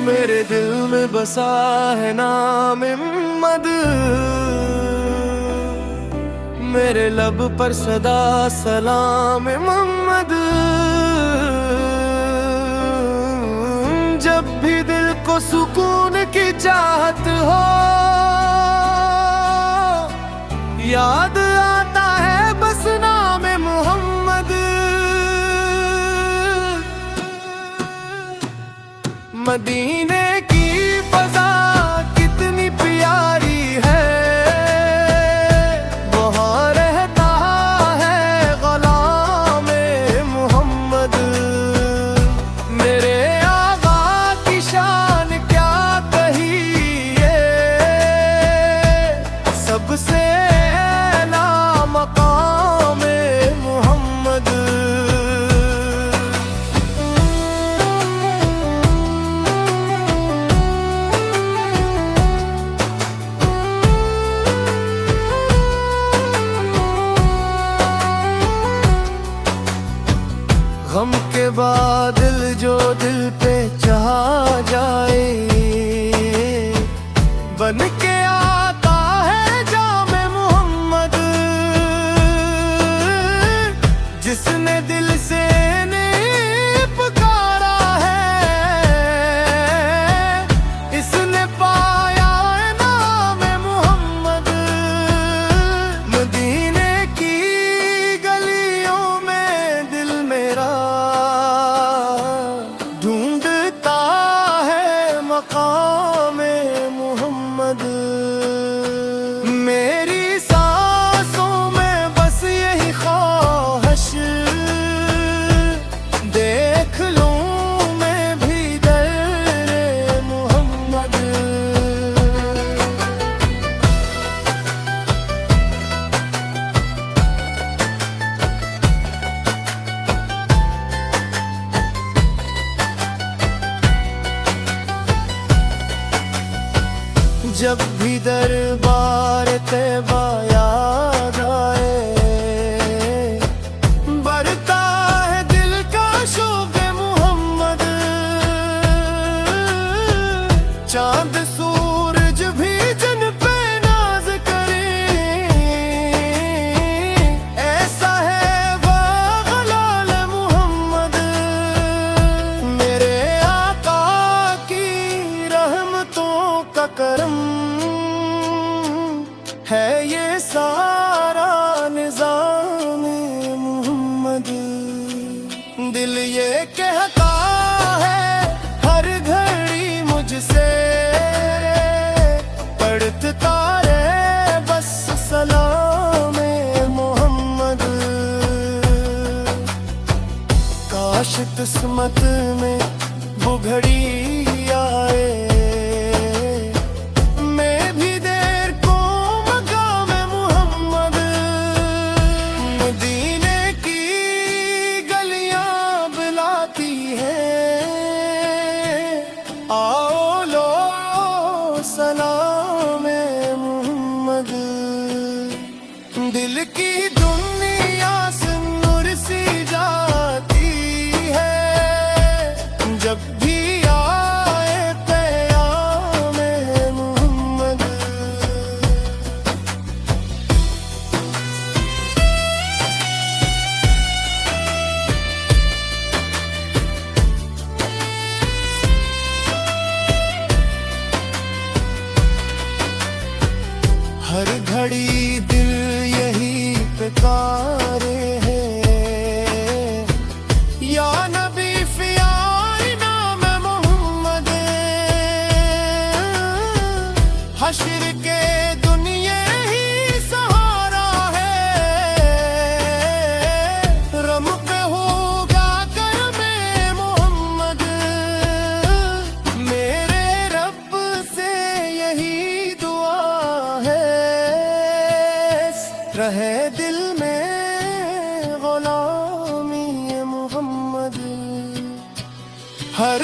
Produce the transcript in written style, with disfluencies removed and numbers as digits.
मेरे दिल में बसा है नाम इम्मद, मेरे लब पर सदा सलाम मोहम्मद। जब भी दिल को सुकून की चाहत हो, याद आता है बस नाम मोहम्मद। मदीने की फजा कितनी प्यारी है, वहाँ रहता है ग़ुलाम मोहम्मद। मेरे आका की शान क्या कहिए, सबसे आला मकाम मोहम्मद। गम के बादल जो दिल पे छा जाए, बन के आता है जामे मोहम्मद। जिसने दिल से पुकारा है, इसने पाया है नाम मोहम्मद। मदीने की गलियों में दिल मेरा ढूंढता है मकाम मोहम्मद। मेरी सांसों में बस यही ख्वाहिश, देख लूं मैं भी दर मोहम्मद। जब भी दरबार तैबा याद आए, बढ़ता है दिल का शौक़ मोहम्मद। चांद सूरज भी जिन पे नाज करे, ऐसा है वाग़लाल मोहम्मद। मेरे आका की रहमतों का करम है ये सारा निज़ाम मोहम्मद। दिल ये कहता है हर घड़ी मुझसे, पढ़ता रहे बस सलाम मोहम्मद। काश किस्मत में वो घड़ी आए, आओ लो सलाम मोहम्मद। दिल की दुनिया से नूर सी जाती है, जब भी आए क़याम मोहम्मद। हर घड़ी दिल यही पुकारे है, या नबी फ़ियाई नाम मोहम्मद। हश्र के दुनिया ही सहारा है, रम पे होगा करम मोहम्मद। मेरे रब से यही दुआ है, रहे दिल में ग़ुलामी मोहम्मद। हर